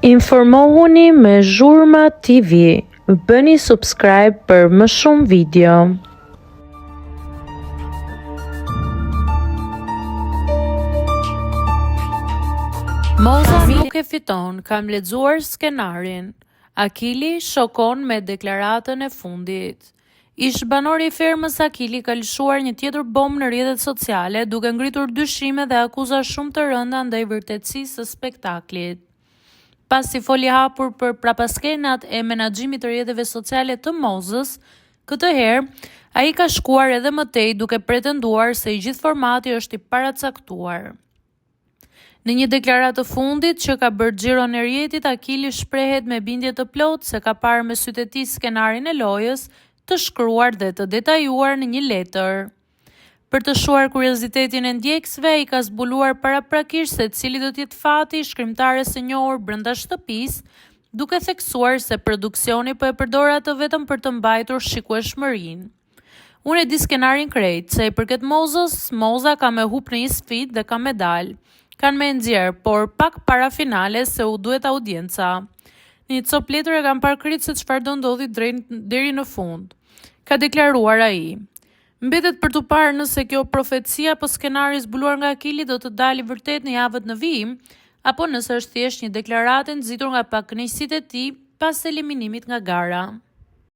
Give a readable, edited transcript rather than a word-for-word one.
Informohuni me Zhurma TV. Bëni subscribe për më shumë video. Moza nuk e fiton, kam lexuar skenarin. Akili shokon me deklaratën e fundit. Ish banori i fermës Akili ka lëshuar një tjetër bombë në rrjetet sociale, duke ngritur dyshime dhe akuza shumë të rënda ndaj vërtetësisë së spektaklit. Pasi foli hapur për prapaskenat e menaxhimit të rrjeteve sociale të Mozës, këtë herë ai ka shkuar edhe më tej duke pretenduar se i gjithë formati është i paracaktuar. Në një deklaratë të fundit që ka bërë xhiron e rrjetit, Akili shprehet me bindje të plotë se ka parë me sytë e tij skenarin e lojës të shkruar dhe të detajuar në një letër. Për të shuar kuriozitetin e ndjekësve, ai ka zbuluar paraprakisht se cili do të jetë fati i shkrimtares së njohur brenda shtëpisë, duke theksuar se produksioni po e përdor atë vetëm për të mbajtur shikueshmërinë. Unë e di skenarin krejt, se i përket Mozës, Moza ka me hup në një sfidë dhe ka me dalë. Kanë me nxjerr, por pak para finale se u duhet audienca. Në një copë letër e kam parë krejt se çfarë do ndodhi deri në fund. Ka deklaruar ai. Mbetet për të parë nëse kjo profecia apo skenari zbuluar nga Akili do të dalë vërtet në javët në vijim, apo nëse është thjesht një deklaratë nxitur nga pakënaqësitë e tij pas eliminimit nga gara.